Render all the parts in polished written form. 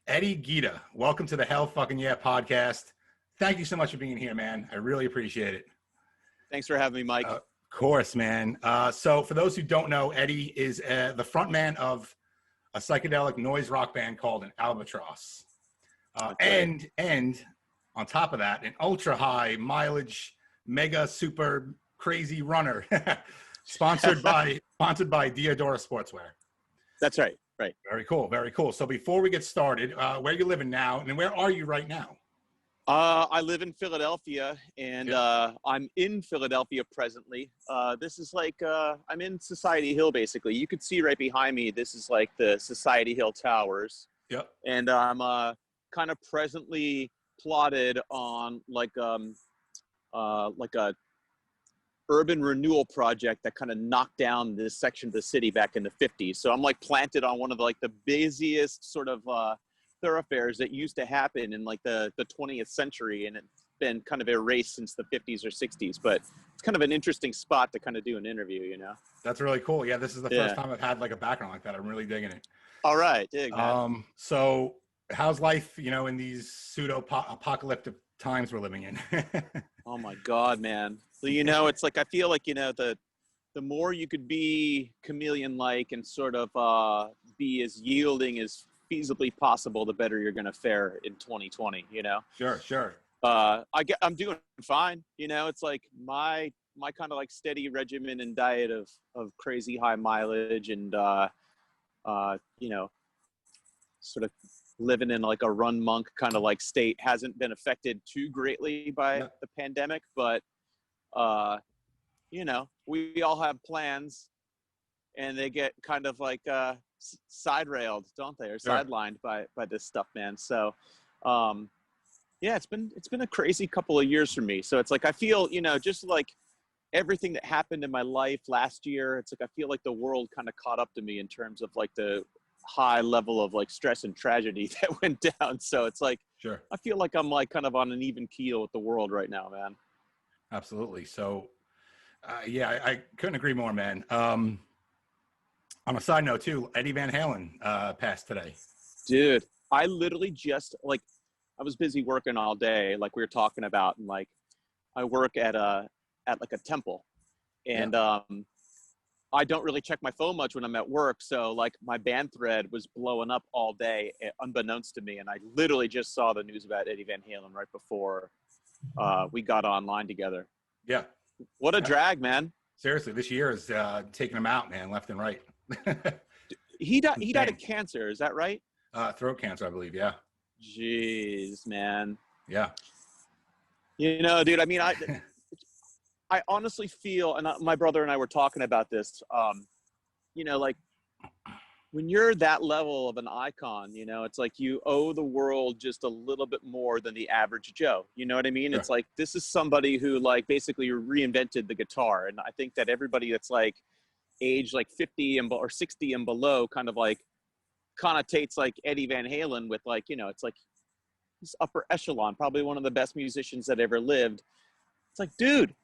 Eddie Gieda, welcome to the Hell Fucking Yeah podcast. Thank you so much for being here, man. I really appreciate it. Thanks for having me, Mike. Of course, man. So for those who don't know, Eddie is the frontman of a psychedelic noise rock band called an Albatross. And on top of that, an ultra high mileage, mega super crazy runner sponsored by Theodora Sportswear. That's right. Right. Very cool. Very cool. So before we get started, where are you living now and where are you right now? I live in Philadelphia and I'm in Philadelphia presently. This is like, I'm in Society Hill, basically. You could see right behind me, this is like the Society Hill Towers. Yep. And I'm kind of presently plotted on like a urban renewal project that kind of knocked down this section of the city back in the 50s. So I'm like planted on one of like the busiest sort of thoroughfares that used to happen in like the 20th century, and it's been kind of erased since the 50s or 60s. But it's kind of an interesting spot to kind of do an interview, you know? That's really cool. Yeah, this is the first time I've had like a background like that. I'm really digging it. All right, dig, man. So how's life, you know, in these pseudo-apocalyptic times we're living in? Oh my God, man. So, you know, it's like, I feel like, you know, the more you could be chameleon-like and sort of be as yielding as feasibly possible, the better you're going to fare in 2020, you know? Sure. I'm doing fine. You know, it's like my kind of like steady regimen and diet of crazy high mileage and, you know, sort of living in like a run monk kind of like state hasn't been affected too greatly by the pandemic, but you know, we all have plans and they get kind of like side railed, don't they, or sidelined by this stuff, man. So yeah, it's been a crazy couple of years for me. So it's like I feel, you know, just like everything that happened in my life last year, it's like I feel like the world kind of caught up to me in terms of like the high level of like stress and tragedy that went down. So it's like I feel like I'm like kind of on an even keel with the world right now, man. Absolutely. So yeah, I couldn't agree more, man. On a side note too, Eddie Van Halen passed today. Dude, I literally just like, I was busy working all day, like we were talking about, and like I work at like a temple, and I don't really check my phone much when I'm at work. So like my band thread was blowing up all day, unbeknownst to me. And I literally just saw the news about Eddie Van Halen right before we got online together. Yeah. What a drag, man. Seriously, this year is taking him out, man, left and right. He died of cancer. Is that right? Throat cancer, I believe. Yeah. Jeez, man. Yeah. You know, dude, I mean, I honestly feel, and my brother and I were talking about this, you know, like when you're that level of an icon, you know, it's like you owe the world just a little bit more than the average Joe. You know what I mean? It's like, this is somebody who like basically reinvented the guitar. And I think that everybody that's like age like 50 or 60 and below kind of like connotates like Eddie Van Halen with like, you know, it's like he's upper echelon, probably one of the best musicians that ever lived. It's like, dude,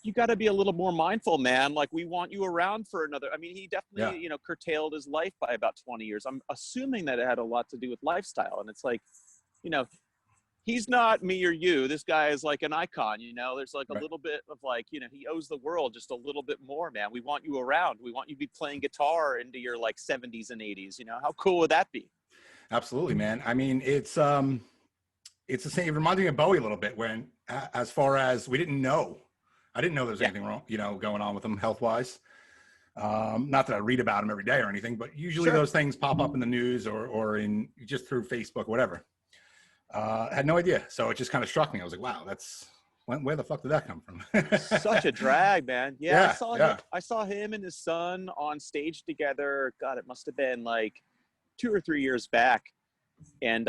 you got to be a little more mindful, man. Like we want you around for another. I mean, he definitely, you know, curtailed his life by about 20 years. I'm assuming that it had a lot to do with lifestyle. And it's like, you know, he's not me or you. This guy is like an icon, you know, there's like a little bit of like, you know, he owes the world just a little bit more, man. We want you around. We want you to be playing guitar into your like 70s and 80s. You know, how cool would that be? Absolutely, man. I mean, it's the same. It reminds me of Bowie a little bit when, as far as I didn't know there was anything wrong, you know, going on with him health-wise. Not that I read about him every day or anything, but usually those things pop up in the news or in just through Facebook, whatever. I had no idea. So it just kind of struck me. I was like, wow, where the fuck did that come from? Such a drag, man. Yeah, I saw him and his son on stage together. God, it must have been like 2 or 3 years back. And,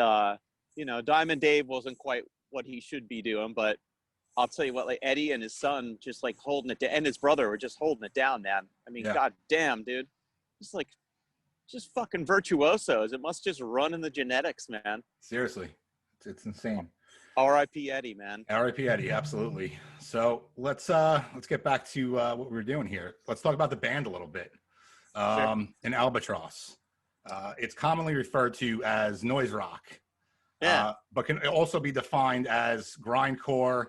you know, Diamond Dave wasn't quite what he should be doing, but I'll tell you what, like Eddie and his son just like holding it down, and his brother were just holding it down, man. I mean, God damn, dude. Just fucking virtuosos. It must just run in the genetics, man. Seriously. It's insane. R.I.P. Eddie, man. R.I.P. Eddie, absolutely. So let's get back to what we were doing here. Let's talk about the band a little bit. An Albatross. It's commonly referred to as noise rock. but can also be defined as grindcore,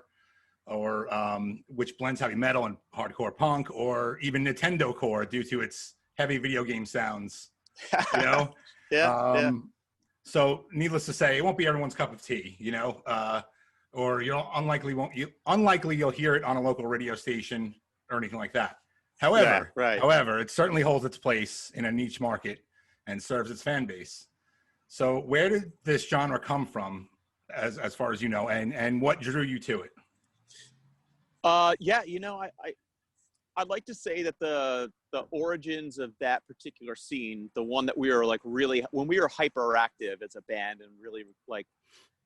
or which blends heavy metal and hardcore punk, or even Nintendo core due to its heavy video game sounds. You know, Yeah. So needless to say, it won't be everyone's cup of tea. You know, or unlikely you'll hear it on a local radio station or anything like that. However, it certainly holds its place in a niche market and serves its fan base. So where did this genre come from, as far as you know, and what drew you to it? Yeah, you know, I'd like to say that the origins of that particular scene, the one that we were like really, when we were hyperactive as a band and really like,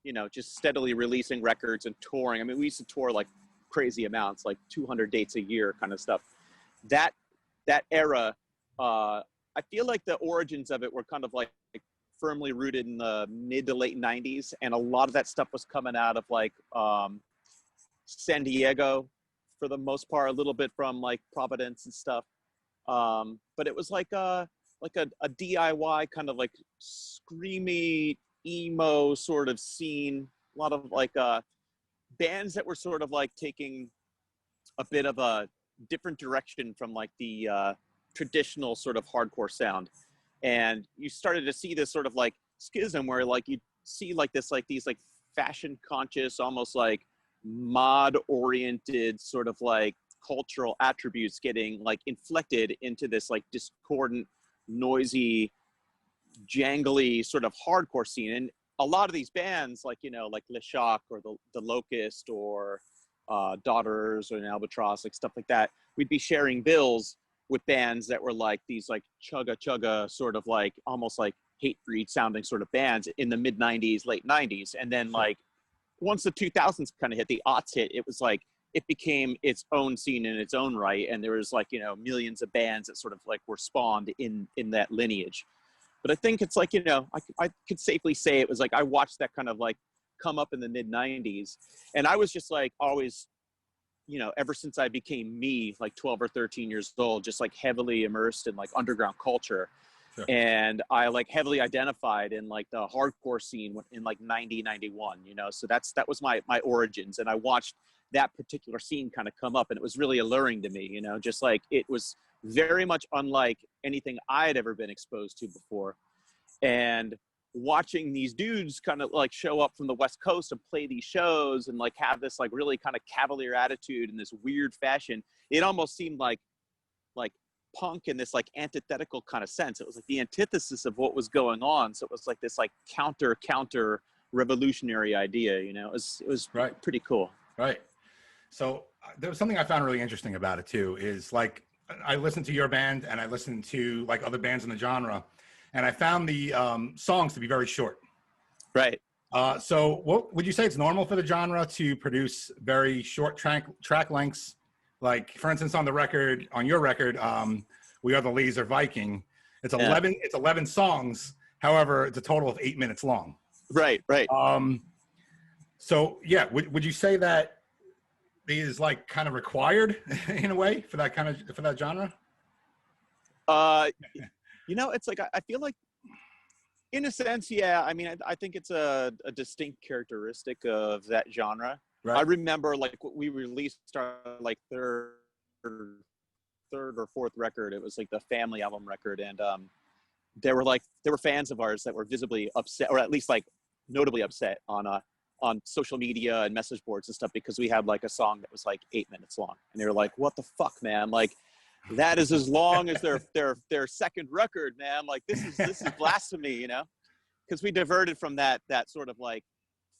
you know, just steadily releasing records and touring. I mean, we used to tour like crazy amounts, like 200 dates a year kind of stuff. That era, I feel like the origins of it were kind of like firmly rooted in the mid to late 90s. And a lot of that stuff was coming out of like San Diego for the most part, a little bit from like Providence and stuff. But it was like a DIY kind of like screamy emo sort of scene. A lot of like bands that were sort of like taking a bit of a different direction from like the traditional sort of hardcore sound. And you started to see this sort of like schism where like you see like this, like these like fashion conscious, almost like mod oriented sort of like cultural attributes getting like inflected into this like discordant, noisy, jangly sort of hardcore scene. And a lot of these bands, like, you know, like Le Shock or the Locust or Daughters or an Albatross, like stuff like that, we'd be sharing bills with bands that were like these like chugga sort of like almost like Hatebreed sounding sort of bands in the mid 90s, late 90s. And then like once the 2000s kind of hit, the aughts hit, it was like it became its own scene in its own right. And there was like, you know, millions of bands that sort of like were spawned in that lineage. But I think it's like, you know, I could safely say it was like I watched that kind of like come up in the mid 90s. And I was just like always, you know, ever since I became me, like 12 or 13 years old, just like heavily immersed in like underground culture. Sure. And I like heavily identified in like the hardcore scene in like 90, 91, you know, so that was my origins. And I watched that particular scene kind of come up, and it was really alluring to me, you know, just like it was very much unlike anything I had ever been exposed to before. And watching these dudes kind of like show up from the West Coast and play these shows and like have this like really kind of cavalier attitude in this weird fashion, it almost seemed like punk in this like antithetical kind of sense. It was like the antithesis of what was going on. So it was like this like counter revolutionary idea, you know. It was right. Pretty cool. Right. So there was something I found really interesting about it too, is like I listened to your band and I listened to like other bands in the genre, and I found the songs to be very short. Right. So what would you say it's normal for the genre to produce very short track lengths? Like for instance, on your record, We Are the Laser Viking, it's 11 songs. However, it's a total of 8 minutes long. Right. So yeah, would you say that is like kind of required in a way for that genre? You know, it's like, I feel like in a sense, yeah. I mean, I think it's a distinct characteristic of that genre. Right. I remember like we released our like third or fourth record. It was like the Family album record. And there were fans of ours that were visibly upset, or at least like notably upset on social media and message boards and stuff, because we had like a song that was like 8 minutes long, and they were like, what the fuck, man? Like that is as long as their second record, man. Like this is blasphemy, you know? Because we diverted from that sort of like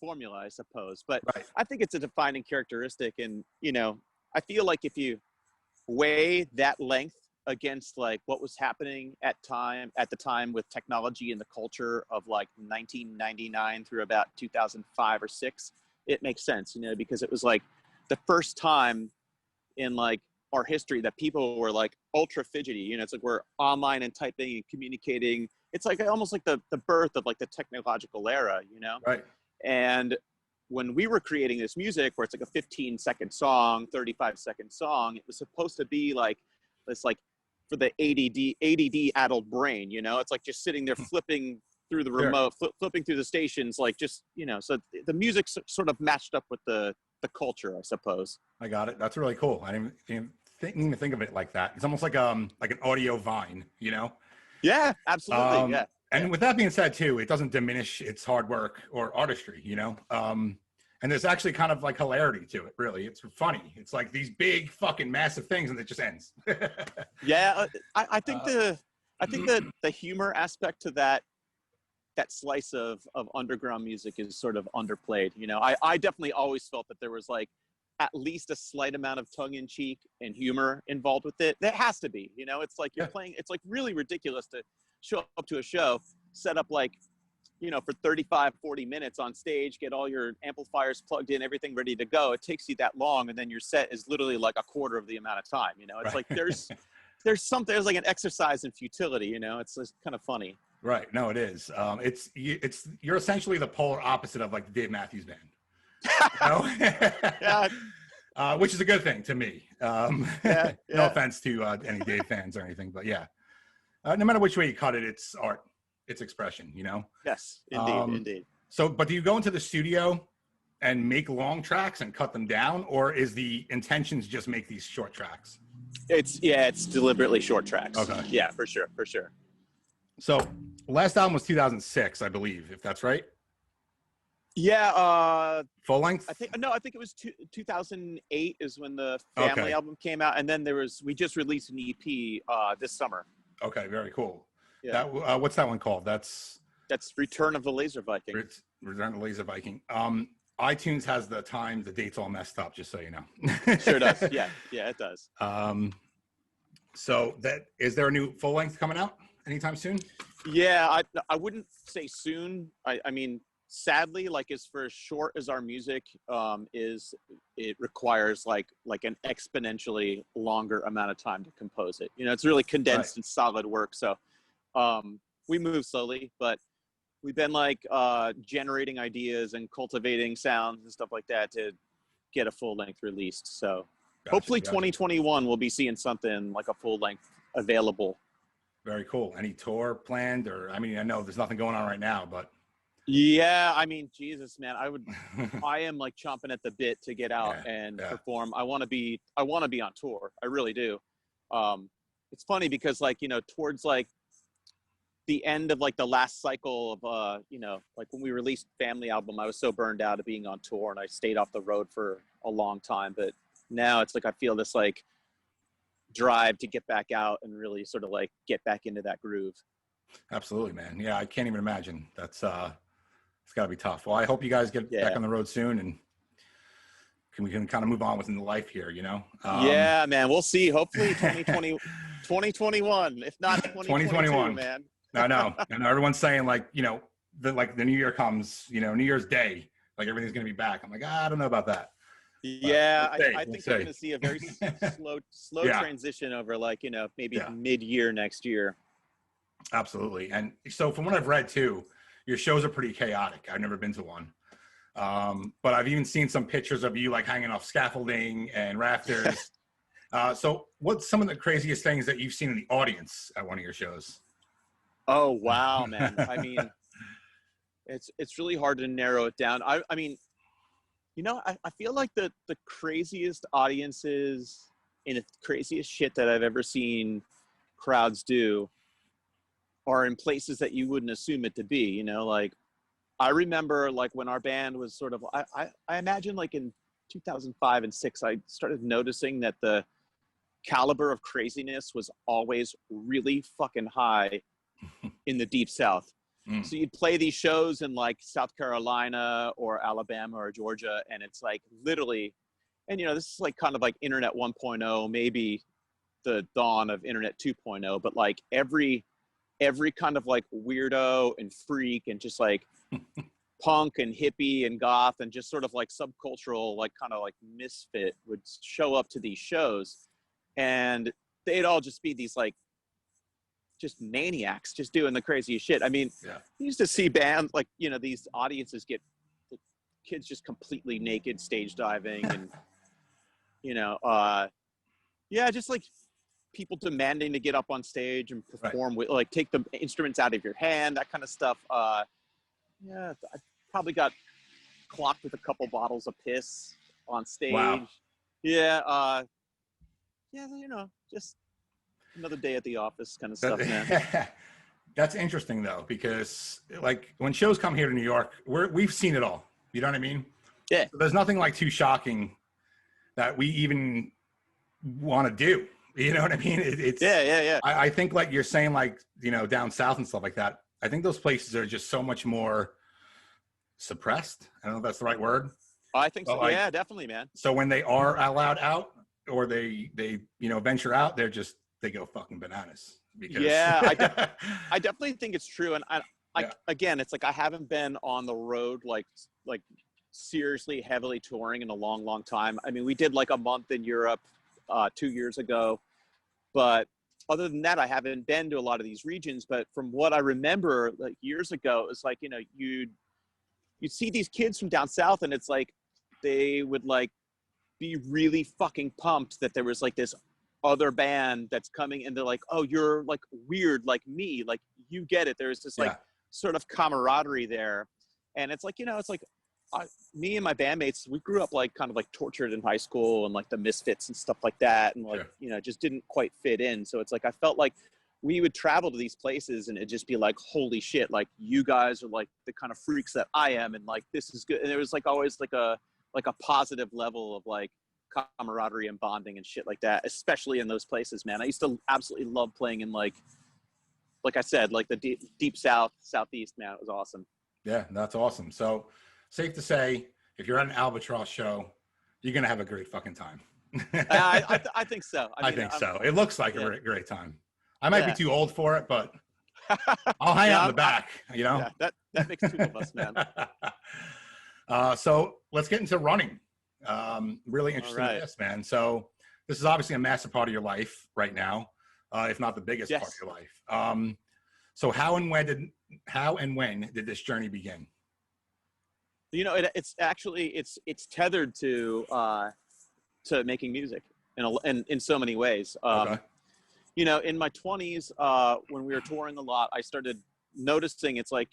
formula, I suppose. But right. I think it's a defining characteristic. And, you know, I feel like if you weigh that length against like what was happening at the time with technology and the culture of like 1999 through about 2005 or 6, it makes sense, you know, because it was like the first time in like our history that people were like ultra fidgety, you know. It's like we're online and typing and communicating. It's like almost like the birth of like the technological era, you know? Right. And when we were creating this music where it's like a 15-second song, 35-second song, it was supposed to be like this, like for the ADD addled brain, you know. It's like just sitting there flipping through the Sure. remote, flipping through the stations, like just, so the music sort of matched up with the culture, I suppose. I got it. That's really cool. I didn't even think of it like that. It's almost like an audio Vine, you know? Yeah, absolutely. Yeah. And with that being said, too, it doesn't diminish its hard work or artistry, you know? And there's actually kind of like hilarity to it, really. It's funny. It's like these big fucking massive things and it just ends. Yeah. I think the humor aspect to that slice of underground music is sort of underplayed. I definitely always felt that there was like at least a slight amount of tongue in cheek and humor involved with it. There has to be, it's like you're playing, it's like really ridiculous to show up to a show, set up like, for 35, 40 minutes on stage, get all your amplifiers plugged in, everything ready to go. It takes you that long. And then your set is literally like a quarter of the amount of time, it's Right. like, there's like an exercise in futility, it's just kind of funny. Right. No, it is. You're essentially the polar opposite of like the Dave Matthews Band. You know? Yeah. Which is a good thing to me. Yeah. No offense to any Dave fans or anything, but yeah. No matter which way you cut it, it's art, it's expression, Yes, indeed. So, but do you go into the studio and make long tracks and cut them down, or is the intentions just make these short tracks? It's deliberately short tracks. Okay. Yeah, for sure. So, last album was 2006, I believe, if that's right. Yeah. Full length? I think it was 2008 is when the Family album came out, and then we just released an EP this summer. Okay, very cool. Yeah. What's that one called? That's Return of the Laser Viking. Return of the Laser Viking. iTunes has the dates all messed up, just so you know. Sure does. Yeah, it does. So is there a new full length coming out anytime soon? Yeah, I wouldn't say soon. I mean, sadly, like as short as our music it requires like an exponentially longer amount of time to compose it. It's really condensed and solid work. So we move slowly, but we've been like generating ideas and cultivating sounds and stuff like that to get a full length released. So hopefully 2021 we'll be seeing something like a full length available. Very cool. Any tour planned? Or I know there's nothing going on right now, but yeah, I mean, Jesus, man, I am like chomping at the bit to get out and perform. I want to be on tour. I really do. It's funny because like, towards like the end of like the last cycle of, like when we released Family album, I was so burned out of being on tour and I stayed off the road for a long time. But now it's like, I feel this like drive to get back out and really sort of like get back into that groove. Absolutely, man. Yeah. I can't even imagine. That's, it's gotta be tough. Well, I hope you guys get back on the road soon and we can kind of move on within the life here, yeah, man, we'll see. Hopefully 2021, if not 2021, man. I know everyone's saying like, the new year comes, New Year's Day, like everything's going to be back. I'm like, I don't know about that. Yeah. I think we're going to see a very slow transition over like, maybe mid-year next year. Absolutely. And so from what I've read too, your shows are pretty chaotic. I've never been to one. But I've even seen some pictures of you like hanging off scaffolding and rafters. So what's some of the craziest things that you've seen in the audience at one of your shows? Oh, wow, man. I mean, it's really hard to narrow it down. I mean, I feel like the craziest audiences and the craziest shit that I've ever seen crowds do are in places that you wouldn't assume it to be, like I remember like when our band was sort of, I imagine like in 2005 and 6, I started noticing that the caliber of craziness was always really fucking high in the Deep South. So you'd play these shows in like South Carolina or Alabama or Georgia, and it's like literally, and this is like kind of like Internet 1.0, maybe the dawn of Internet 2.0, but like every kind of like weirdo and freak and just like punk and hippie and goth and just sort of like subcultural, like kind of like misfit would show up to these shows, and they'd all just be these like just maniacs just doing the craziest shit. I mean, you used to see bands like, these audiences get the kids just completely naked stage diving and, just like people demanding to get up on stage and Right. perform with, like, take the instruments out of your hand, that kind of stuff. Yeah, I probably got clocked with a couple bottles of piss on stage. Wow. Yeah, yeah, you know, just another day at the office kind of stuff, man. That's interesting though, because like when shows come here to New York, we've seen it all. You know what I mean? Yeah. So there's nothing like too shocking that we even want to do. You know what I mean? It's Yeah. I think like you're saying, like, you know, down south and stuff like that. I think those places are just so much more suppressed. I don't know if that's the right word. I think so. But, like, Yeah, definitely, man. so when they are allowed out, or they you know venture out, they go fucking bananas. Because Yeah, I definitely think it's true. And I Yeah. again, it's like I haven't been on the road like seriously heavily touring in a long time. I mean, we did like a month in Europe 2 years ago, but other than that, I haven't been to a lot of these regions. But from what I remember, like years ago, it's like, you know, you'd see these kids from down south, and it's like they would like be really fucking pumped that there was like this other band that's coming, and they're like, oh, you're like weird like me, like you get it. There's this like sort of camaraderie there. And it's like, you know, it's like me and my bandmates, we grew up like kind of like tortured in high school and like the misfits and stuff like that, and like you know, just didn't quite fit in. So it's like I felt like we would travel to these places and it'd just be like, holy shit, like you guys are like the kind of freaks that I am, and like this is good. And there was like always like a positive level of like camaraderie and bonding and shit like that, especially in those places, man. I used to absolutely love playing in like I said, like the deep south, southeast, man. It was awesome. Yeah, that's awesome. So safe to say, if you're at an Albatross show, you're gonna have a great fucking time. I think so. I think so. It looks like a great time. I might be too old for it, but I'll hang out in the back, you know? Yeah, that makes two of us, man. So let's get into running. Really interesting this, man. So this is obviously a massive part of your life right now, if not the biggest part of your life. So how and when did this journey begin? You know, it's actually it's tethered to making music in so many ways. You know, in my 20s, when we were touring a lot, I started noticing it's like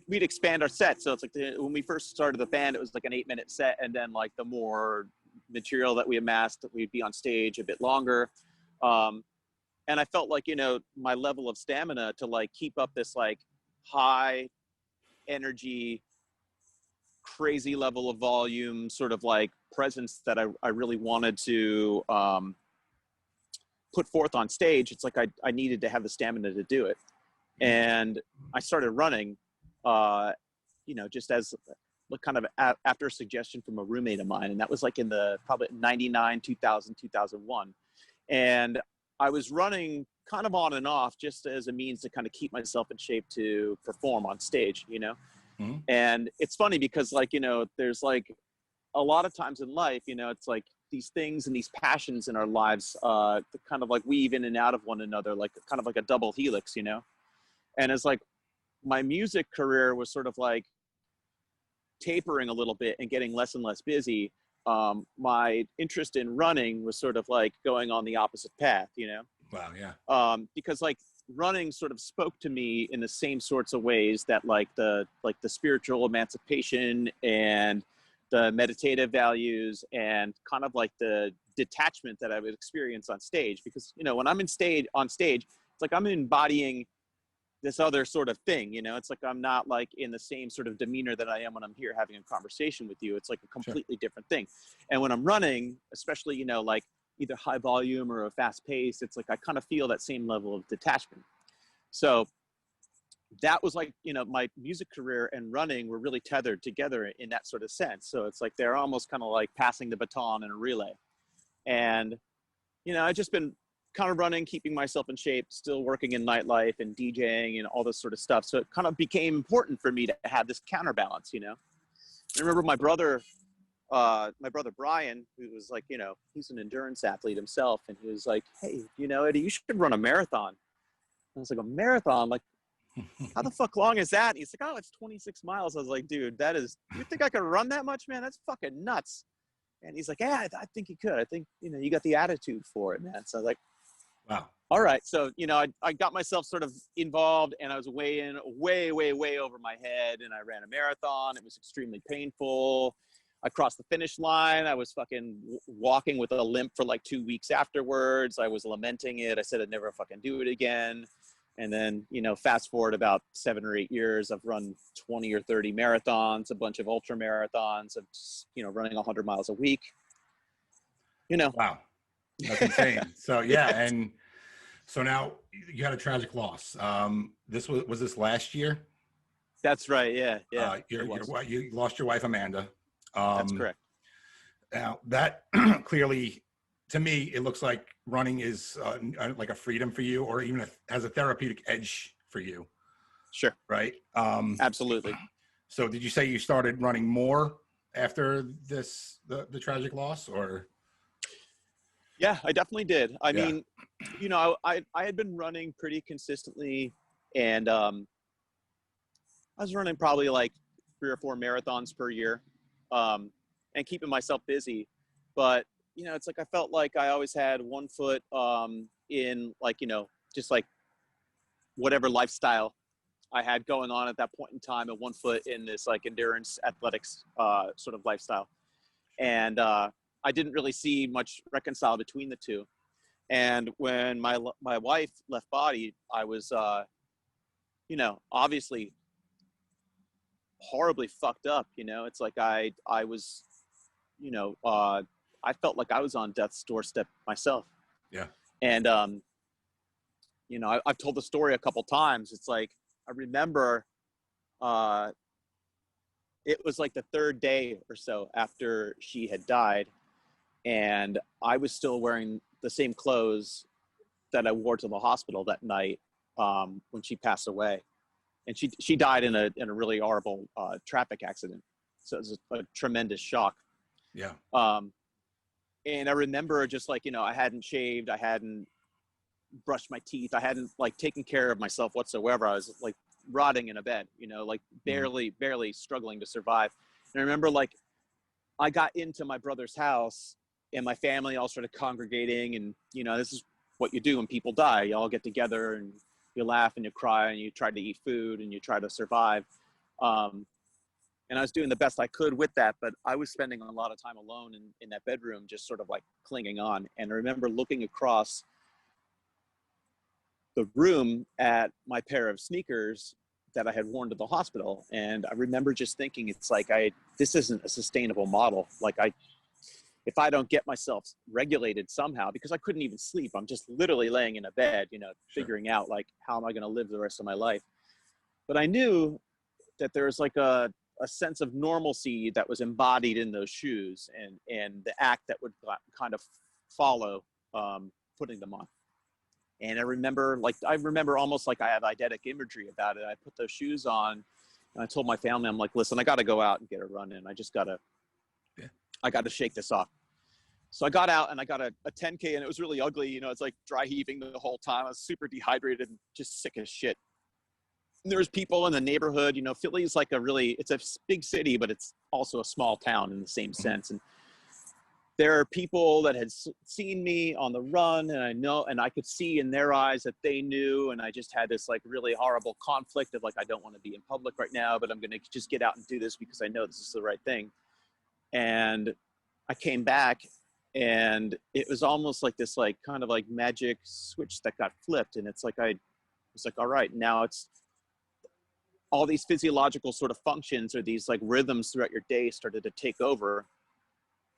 we'd expand our set. So it's like when we first started the band, it was like an 8-minute set, and then like the more material that we amassed, we'd be on stage a bit longer. And I felt like, you know, my level of stamina to like keep up this like high energy, crazy level of volume, sort of like presence that I really wanted to put forth on stage. It's like I needed to have the stamina to do it. And I started running, you know, just as kind of after a suggestion from a roommate of mine. And that was like in the probably 99, 2000, 2001. And I was running kind of on and off just as a means to kind of keep myself in shape to perform on stage, you know? Mm-hmm. And it's funny because like, you know, there's like a lot of times in life, you know, it's like these things and these passions in our lives kind of like weave in and out of one another, like kind of like a double helix, you know? And it's like my music career was sort of like tapering a little bit and getting less and less busy. My interest in running was sort of like going on the opposite path, you know? Wow, yeah. Because like running sort of spoke to me in the same sorts of ways that like the spiritual emancipation and the meditative values and kind of like the detachment that I would experience on stage. Because, you know, when I'm on stage, it's like I'm embodying this other sort of thing, you know? It's like I'm not like in the same sort of demeanor that I am when I'm here having a conversation with you. It's like a completely different thing. And when I'm running, especially, you know, like either high volume or a fast pace, it's like I kind of feel that same level of detachment. So that was like, you know, my music career and running were really tethered together in that sort of sense. So it's like they're almost kind of like passing the baton in a relay. And, you know, I've just been kind of running, keeping myself in shape, still working in nightlife and DJing and all this sort of stuff. So it kind of became important for me to have this counterbalance, you know? I remember my brother Brian, who was like, you know, he's an endurance athlete himself. And he was like, hey, you know, Eddie, you should run a marathon. I was like, a marathon? Like, how the fuck long is that? And he's like, oh, it's 26 miles. I was like, dude, you think I could run that much, man? That's fucking nuts. And he's like, yeah, I think you could. I think, you know, you got the attitude for it, man. So I was like, Wow. All right. So, you know, I got myself sort of involved, and I was way over my head, and I ran a marathon. It was extremely painful. I crossed the finish line. I was fucking walking with a limp for like 2 weeks afterwards. I was lamenting it. I said I'd never fucking do it again. And then, you know, fast forward about 7 or 8 years, I've run 20 or 30 marathons, a bunch of ultra marathons, of, you know, running 100 miles a week, you know. Wow. That's insane. So yeah. And so now you had a tragic loss. This was this last year? That's right. Yeah. Yeah. You lost your wife, Amanda. That's correct. Now that clearly, to me, it looks like running is like a freedom for you, or even has a therapeutic edge for you. Sure. Right. Absolutely. So did you say you started running more after the tragic loss, or? Yeah, I definitely did. I mean, you know, I had been running pretty consistently, and I was running probably like 3 or 4 marathons per year, and keeping myself busy. But, you know, it's like I felt like I always had one foot in, like, you know, just like whatever lifestyle I had going on at that point in time, and one foot in this like endurance athletics sort of lifestyle. And I didn't really see much reconcile between the two. And when my wife left body, I was, you know, obviously horribly fucked up. You know, it's like I was, you know, I felt like I was on death's doorstep myself. Yeah. And, you know, I've told the story a couple times. It's like, I remember it was like the 3rd day or so after she had died, and I was still wearing the same clothes that I wore to the hospital that night when she passed away. And she died in a really horrible traffic accident. So it was a tremendous shock. Yeah. And I remember just like, you know, I hadn't shaved, I hadn't brushed my teeth, I hadn't like taken care of myself whatsoever. I was like rotting in a bed, you know, like barely struggling to survive. And I remember like I got into my brother's house, and my family all started congregating, and, you know, this is what you do when people die. You all get together and you laugh and you cry and you try to eat food and you try to survive. And I was doing the best I could with that, but I was spending a lot of time alone in that bedroom, just sort of like clinging on. And I remember looking across the room at my pair of sneakers that I had worn to the hospital. And I remember just thinking, it's like, this isn't a sustainable model. Like if I don't get myself regulated somehow, because I couldn't even sleep, I'm just literally laying in a bed, you know, figuring out like, how am I going to live the rest of my life? But I knew that there was like a sense of normalcy that was embodied in those shoes, and the act that would kind of follow putting them on. And I remember almost like I have eidetic imagery about it. I put those shoes on, and I told my family, I'm like, listen, I got to go out and get a run in. I got to shake this off. So I got out and I got a 10K, and it was really ugly. You know, it's like dry heaving the whole time. I was super dehydrated and just sick as shit. And there's people in the neighborhood, you know, Philly is like it's a big city, but it's also a small town in the same sense. And there are people that had seen me on the run, and I could see in their eyes that they knew. And I just had this like really horrible conflict of like, I don't want to be in public right now, but I'm going to just get out and do this because I know this is the right thing. And I came back, and it was almost like this like kind of like magic switch that got flipped. And it's like, I was like, all right, now it's all these physiological sort of functions, or these like rhythms throughout your day started to take over.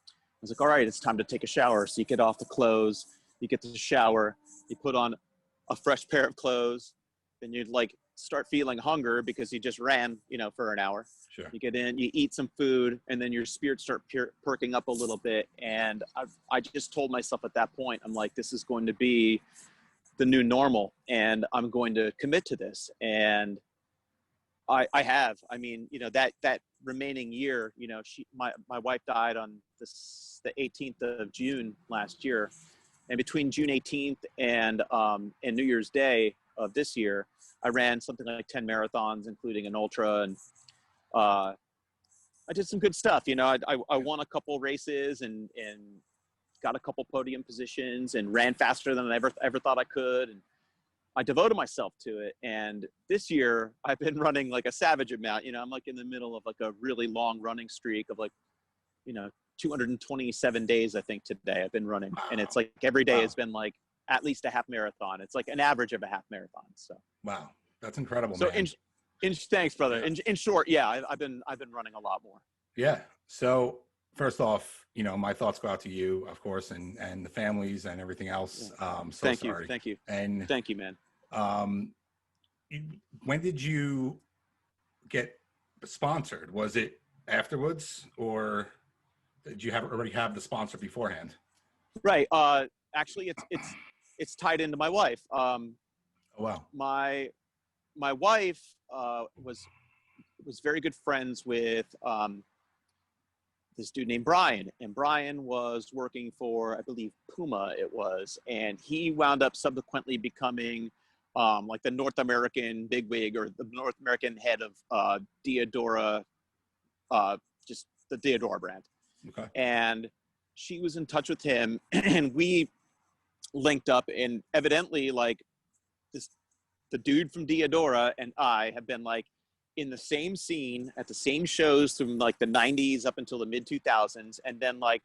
I was like, all right, it's time to take a shower. So you get off the clothes, you get to the shower, you put on a fresh pair of clothes, then you'd like start feeling hunger because you just ran, you know, for an hour. Sure. You get in, you eat some food, and then your spirits start perking up a little bit. And I just told myself at that point, I'm like, this is going to be the new normal, and I'm going to commit to this. And I have. I mean, you know, that remaining year, you know, my wife died on the 18th of June last year, and between June 18th and New Year's Day of this year, I ran something like 10 marathons, including an ultra, and I did some good stuff. You know, I won a couple races and got a couple podium positions and ran faster than I ever thought I could. And I devoted myself to it. And this year I've been running like a savage amount. You know, I'm like in the middle of like a really long running streak of like, you know, 227 days, I think today I've been running. Wow. And it's like every day Wow. has been like at least a half marathon. It's like an average of a half marathon. So, wow, that's incredible, so man. thanks, brother. Yeah. In short, yeah, I've been running a lot more. Yeah. So first off, you know, my thoughts go out to you, of course, and the families and everything else. So Thank sorry. you. Thank you. And Thank you, man. when did you get sponsored? Was it afterwards, or did you already have the sponsor beforehand? Right. Actually, it's tied into my wife. Oh, wow. My wife was very good friends with this dude named Brian, and Brian was working for, I believe, Puma it was, and he wound up subsequently becoming like the North American bigwig, or the North American head of Theodora, just the Theodora brand. Okay. And she was in touch with him, and we linked up, and evidently like the dude from Theodora and I have been like in the same scene at the same shows from like the 90s up until the mid 2000s, and then like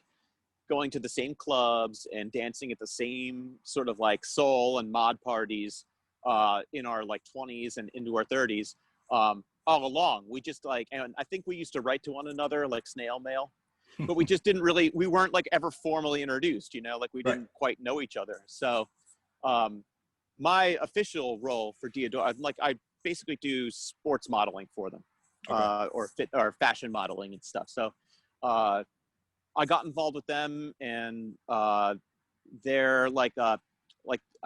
going to the same clubs and dancing at the same sort of like soul and mod parties in our like 20s and into our 30s all along. We just like, and I think we used to write to one another like snail mail, but we just didn't really, we weren't like ever formally introduced, you know, like we didn't quite know each other. So my official role for Theodora, like I basically do sports modeling for them, or fashion modeling and stuff. So I got involved with them, and they're like I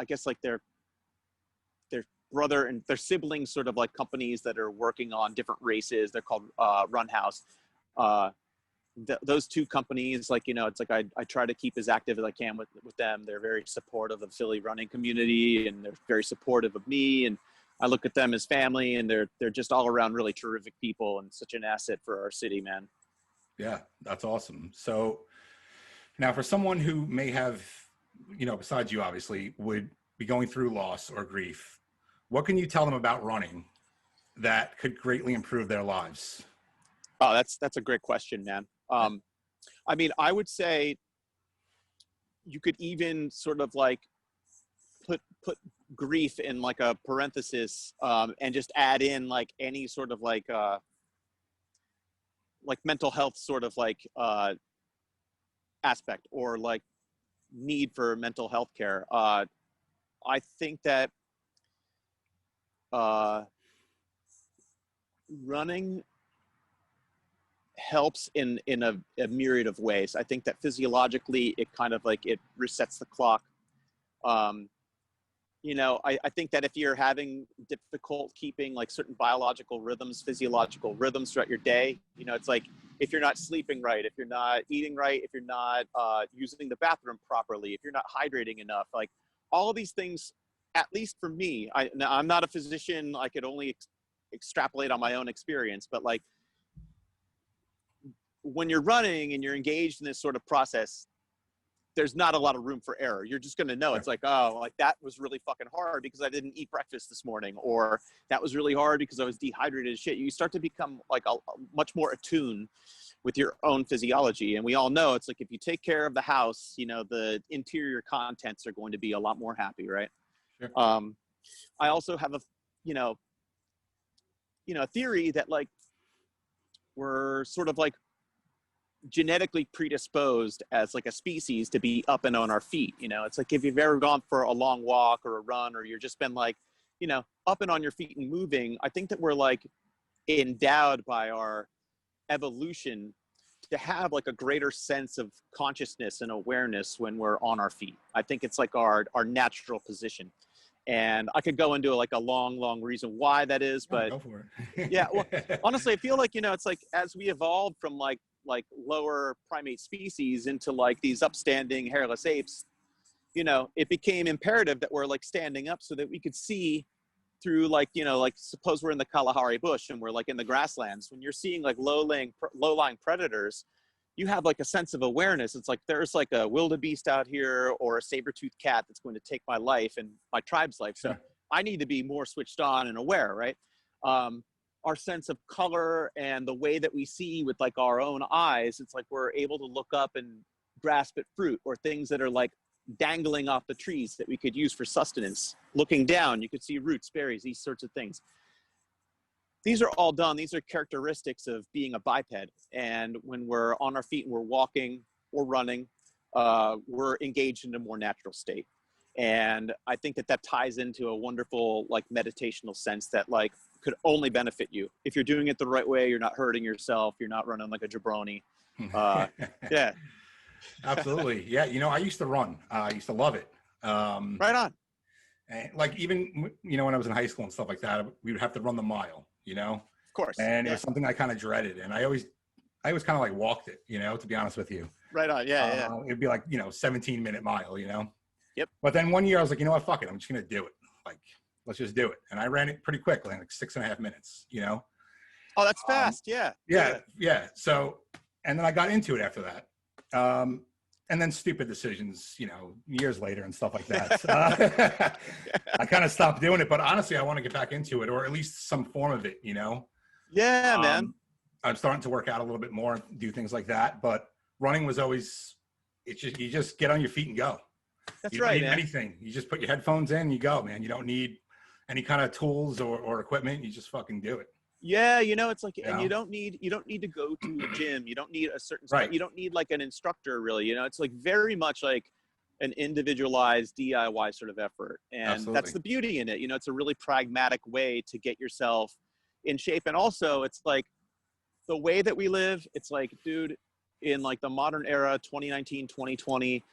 guess like their brother and their siblings sort of like companies that are working on different races. They're called Run House. Those two companies, like, you know, it's like I try to keep as active as I can with them. They're very supportive of the Philly running community, and they're very supportive of me, and I look at them as family, and they're just all around really terrific people and such an asset for our city, man. Yeah, that's awesome. So now for someone who may have, you know, besides you obviously, would be going through loss or grief, what can you tell them about running that could greatly improve their lives? Oh, that's a great question, man. I mean, I would say you could even sort of like put grief in like a parenthesis, and just add in like any sort of like mental health sort of like aspect, or like need for mental health care. I think that running helps in a myriad of ways. I think that physiologically it kind of like it resets the clock. You know, I think that if you're having difficult keeping like certain biological rhythms, physiological rhythms throughout your day, you know, it's like if you're not sleeping right, if you're not eating right, if you're not using the bathroom properly, if you're not hydrating enough, like all of these things, at least for me, I'm not a physician. I could only extrapolate on my own experience, but like when you're running and you're engaged in this sort of process, there's not a lot of room for error. You're just going to know. It's like, oh, like that was really fucking hard because I didn't eat breakfast this morning, or that was really hard because I was dehydrated as shit. You start to become like a much more attuned with your own physiology. And we all know it's like, if you take care of the house, you know, the interior contents are going to be a lot more happy. Right. Sure. I also have a theory that like we're sort of like genetically predisposed as like a species to be up and on our feet. You know, it's like if you've ever gone for a long walk or a run, or you're just been like, you know, up and on your feet and moving, I think that we're like endowed by our evolution to have like a greater sense of consciousness and awareness when we're on our feet. I think it's like our natural position. And I could go into like a long reason why that is, but go for it. Yeah, well, honestly, I feel like, you know, it's like as we evolved from like lower primate species into like these upstanding hairless apes, you know, it became imperative that we're like standing up so that we could see through, like, you know, like suppose we're in the Kalahari bush and we're like in the grasslands. When you're seeing like low-lying predators, you have like a sense of awareness. It's like, there's like a wildebeest out here or a saber-toothed cat that's going to take my life and my tribe's life. So I need to be more switched on and aware, right? Our sense of color and the way that we see with like our own eyes, it's like we're able to look up and grasp at fruit or things that are like dangling off the trees that we could use for sustenance. Looking down, you could see roots, berries, these sorts of things. These are all done. These are characteristics of being a biped. And when we're on our feet and we're walking or running, we're engaged in a more natural state. And I think that that ties into a wonderful like meditational sense that like could only benefit you. If you're doing it the right way, you're not hurting yourself. You're not running like a jabroni. Yeah. Absolutely. Yeah. You know, I used to run. I used to love it. Right on. And like even, you know, when I was in high school and stuff like that, we would have to run the mile, you know? Of course. And it was something I kind of dreaded. And I always kind of like walked it, you know, to be honest with you. Right on. Yeah. It'd be like, you know, 17-minute mile, you know? Yep. But then one year I was like, you know what, fuck it. I'm just going to do it. Like, let's just do it. And I ran it pretty quick, like 6.5 minutes, you know? Oh, that's fast. Yeah. So, and then I got into it after that. And then stupid decisions, you know, years later and stuff like that. I kind of stopped doing it, but honestly, I want to get back into it, or at least some form of it, you know? Yeah, man. I'm starting to work out a little bit more, do things like that, but running was always, you just get on your feet and go. That's you don't right, need man. anything. You just put your headphones in and you go, man. You don't need any kind of tools or equipment. You just fucking do it. Yeah, you know, it's like, Yeah. and you don't need to go to a gym. You don't need a certain Right. You don't need like an instructor, really. You know, it's like very much like an individualized DIY sort of effort, and Absolutely. that's the beauty in it. You know, it's a really pragmatic way to get yourself in shape, and also it's like the way that we live. It's like, dude, in like the modern era, 2019, 2020,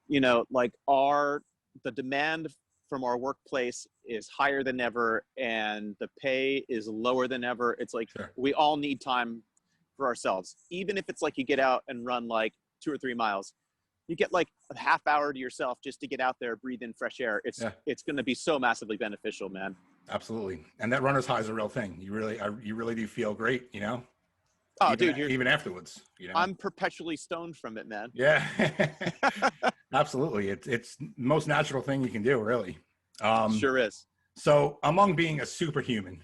you know, like the demand from our workplace is higher than ever and the pay is lower than ever. It's like, we all need time for ourselves. Even if it's like you get out and run like 2 or 3 miles, you get like a half hour to yourself just to get out there, breathe in fresh air. It's going to be so massively beneficial, man. Absolutely. And that runner's high is a real thing. You really do feel great, you know? Oh, even, dude, even afterwards, you know? I'm perpetually stoned from it, man. Yeah. Absolutely. It's the most natural thing you can do, really. Sure is. So among being a superhuman,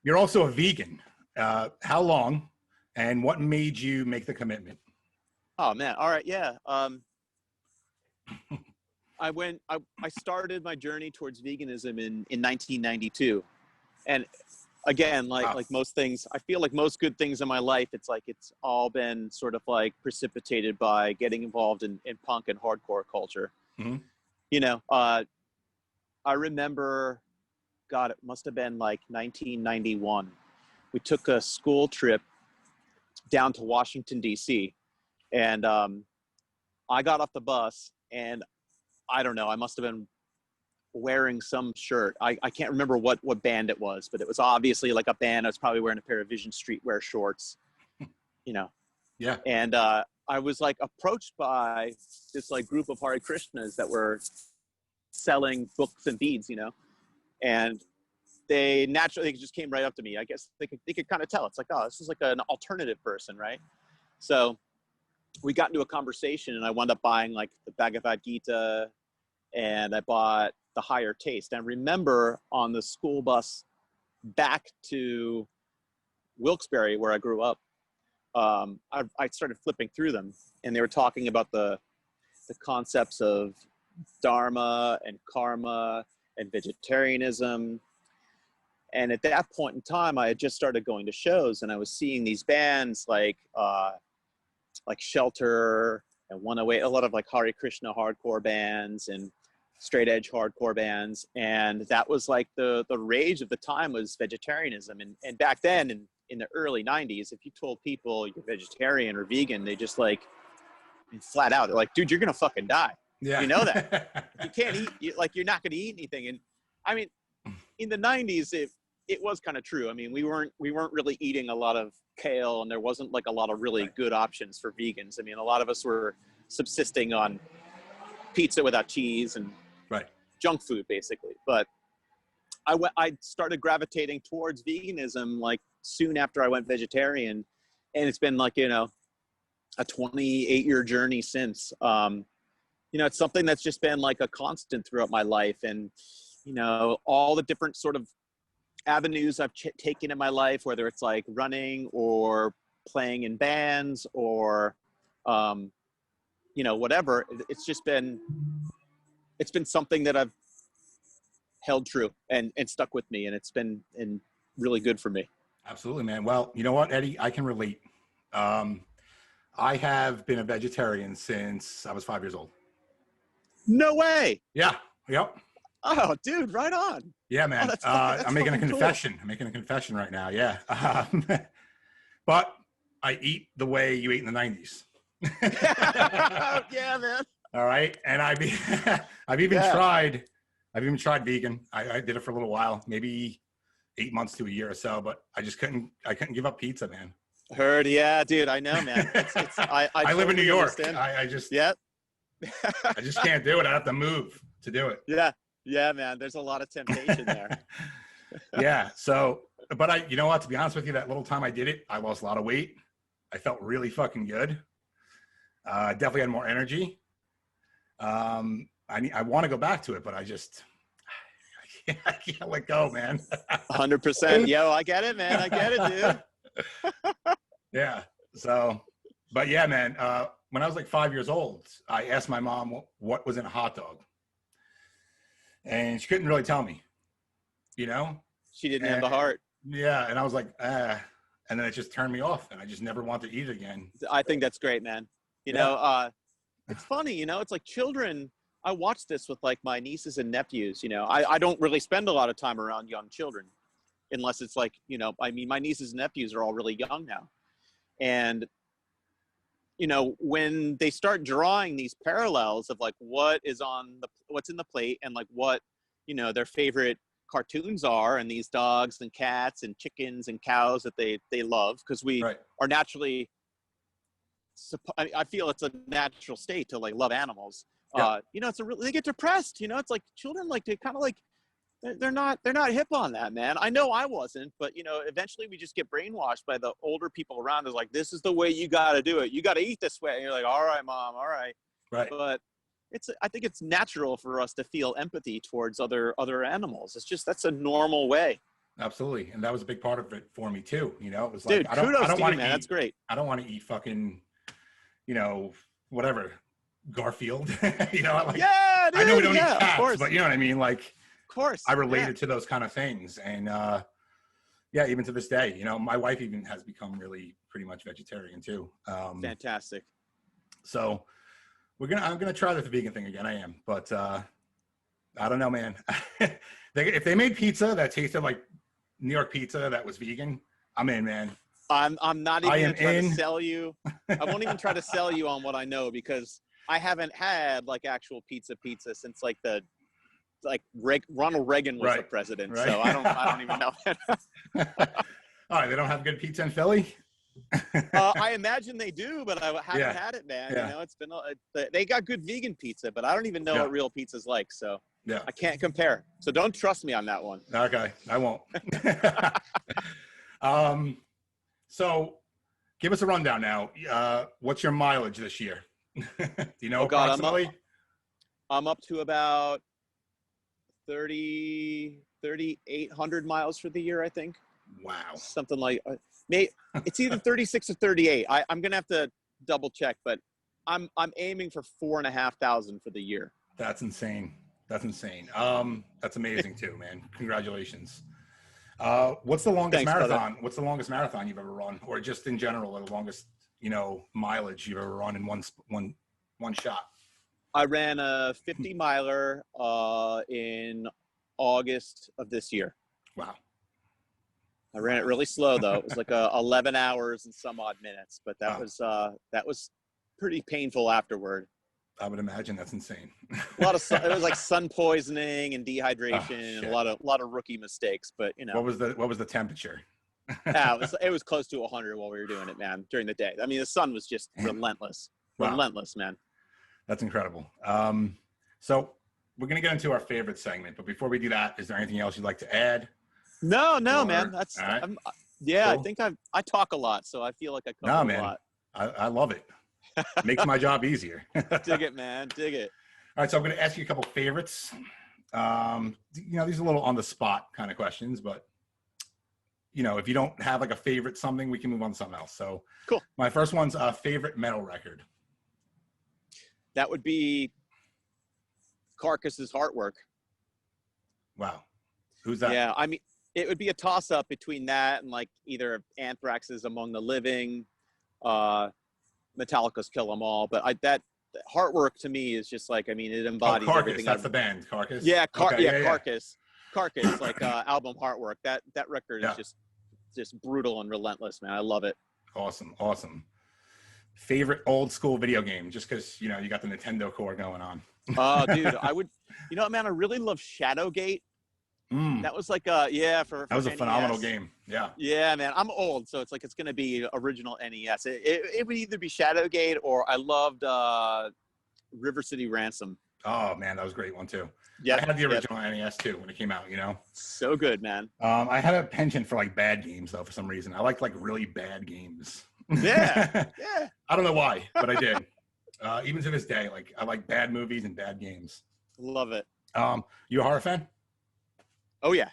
you're also a vegan. How long and what made you make the commitment? Oh man. All right. Yeah. I started my journey towards veganism in 1992. And again, like most things, I feel like most good things in my life, it's like, it's all been sort of like precipitated by getting involved in punk and hardcore culture. Mm-hmm. You know, I remember, God, it must have been like 1991. We took a school trip down to Washington, D.C. And I got off the bus and I don't know, I must have been wearing some shirt. I can't remember what band it was, but it was obviously like a band. I was probably wearing a pair of Vision Streetwear shorts, you know? Yeah. And I was like approached by this like group of Hare Krishnas that were selling books and beads, you know? And they naturally just came right up to me. I guess they could kind of tell. It's like, oh, this is like an alternative person, right? So we got into a conversation and I wound up buying like the Bhagavad Gita and I bought the Higher Taste. And I remember on the school bus back to Wilkes-Barre, where I grew up, I started flipping through them and they were talking about the concepts of dharma and karma and vegetarianism. And at that point in time, I had just started going to shows and I was seeing these bands like Shelter and 108, a lot of like Hare Krishna hardcore bands and straight edge hardcore bands. And that was like the rage of the time was vegetarianism. And back then in the early 90s, if you told people you're vegetarian or vegan, they just like flat out, they're like, dude, you're going to fucking die. Yeah. You know that. You can't eat, you're not going to eat anything. And I mean, in the 90s, it was kind of true. I mean, we weren't really eating a lot of kale and there wasn't like a lot of really good options for vegans. I mean, a lot of us were subsisting on pizza without cheese and junk food basically. But I started gravitating towards veganism like soon after I went vegetarian. and it's been like, you know, a 28-year journey since. You know, it's something that's just been like a constant throughout my life, and you know, all the different sort of avenues I've taken in my life, whether it's like running or playing in bands or you know, whatever. It's been something that I've held true and stuck with me, and it's been really good for me. Absolutely, man. Well, you know what, Eddie, I can relate. I have been a vegetarian since I was 5 years old. No way. Yeah. Yep. Oh, dude, right on. Yeah, man. Oh, that's I'm making a confession. Cool. I'm making a confession right now. Yeah. But I eat the way you ate in the 90s. Yeah, man. All right. And I've even tried vegan. I did it for a little while, maybe 8 months to a year or so, but I couldn't give up pizza, man. Heard. Yeah, dude. I know, man. I live in New York. Understand. I just I can't do it. I have to move to do it. Yeah, man. There's a lot of temptation there. Yeah. So, but you know what, to be honest with you, that little time I did it, I lost a lot of weight. I felt really fucking good. Definitely had more energy. I want to go back to it, but I can't let go, man. 100%. Yo, I get it, man. I get it, dude. Yeah. So, but yeah, man, when I was like 5 years old, I asked my mom what was in a hot dog, and she couldn't really tell me, you know? She didn't have the heart. Yeah. And I was like, and then it just turned me off, and I just never wanted to eat it again. I think that's great, man. You know, it's funny, you know, it's like children. I watch this with like my nieces and nephews, you know, I don't really spend a lot of time around young children unless it's like, you know, I mean, my nieces and nephews are all really young now. And, you know, when they start drawing these parallels of like what's in the plate and like what, you know, their favorite cartoons are, and these dogs and cats and chickens and cows that they love, because we are naturally, I feel it's a natural state to like love animals. You know, they get depressed, you know, it's like children, like they kind of like, they're not hip on that, man. I know I wasn't, but you know, eventually we just get brainwashed by the older people around us. Like, this is the way you got to do it. You got to eat this way. And you're like, all right, mom. All right. Right. But I think it's natural for us to feel empathy towards other animals. It's just, that's a normal way. Absolutely. And that was a big part of it for me too. You know, it was like, dude, I don't want to eat, man. Eat, that's great. I don't want to eat fucking, you know, whatever, Garfield. You know, like, yeah, dude, I know we don't eat cats, but you know what I mean? Like, of course, I related to those kind of things. And yeah, even to this day, you know, my wife even has become really pretty much vegetarian too. Fantastic. So I'm gonna try the vegan thing again. I am, but I don't know, man. If they made pizza that tasted like New York pizza that was vegan, I'm in, man. I'm not even gonna try to sell you. I won't even try to sell you on what I know, because I haven't had like actual pizza since like Ronald Reagan was the president. So I don't even know. All right, they don't have good pizza in Philly? I imagine they do, but I haven't had it, man. Yeah. You know, it's been they got good vegan pizza, but I don't even know what real pizza's like, so yeah, I can't compare. So don't trust me on that one. Okay, I won't. So give us a rundown now. What's your mileage this year? Do you know approximately? I'm up to about 3,800 miles for the year, I think. Wow. Something like it's either 36 or 38. I'm gonna have to double check, but I'm aiming for 4,500 for the year. That's insane. That's insane. That's amazing too, man. Congratulations. What's the longest marathon? Brother. What's the longest marathon you've ever run, or just in general, the longest, you know, mileage you've ever run in one shot? I ran a 50 miler in August of this year. Wow. I ran it really slow though. It was like 11 hours and some odd minutes, but that was pretty painful afterward. I would imagine. That's insane. A lot of it was like sun poisoning and dehydration, and a lot of rookie mistakes. But you know, what was the temperature? It was close to 100 while we were doing it, man. During the day, I mean, the sun was just relentless, relentless, man. That's incredible. So we're gonna get into our favorite segment, but before we do that, is there anything else you'd like to add? No, man. That's right. Yeah, I Cool. think I talk a lot, so I feel like I Nah, cover a man, lot. I love it. Makes my job easier. Dig it, man. Dig it. All right, so I'm going to ask you a couple favorites. These are a little on the spot kind of questions, but if you don't have like a favorite something, we can move on to something else. So Cool. My first one's a favorite metal record. That would be Carcass's Heartwork. Wow. Who's that? Yeah, I mean, it would be a toss-up between that and like either Anthrax's Among the Living, Metallica's Kill 'Em All. But that Heartwork to me is just like, I mean, it embodies Carcass. everything. That's the band, Carcass. Yeah, Okay, Carcass, like album Heartwork. That record is just brutal and relentless, man. I love it. Awesome. Favorite old school video game, just because you got the Nintendo core going on. Oh, dude, I would. Man, I really love Shadowgate. That was like that was a NES. Phenomenal game. Yeah, man, I'm old, so it's gonna be original NES. It would either be Shadowgate or I loved River City Ransom. Oh man, that was a great one too. Yeah, I had the original NES too when it came out. So good, man. I had a penchant for like bad games though. For some reason, I like really bad games. Yeah. I don't know why, but I did. Even to this day, like I like bad movies and bad games. Love it. You a horror fan? Oh yeah.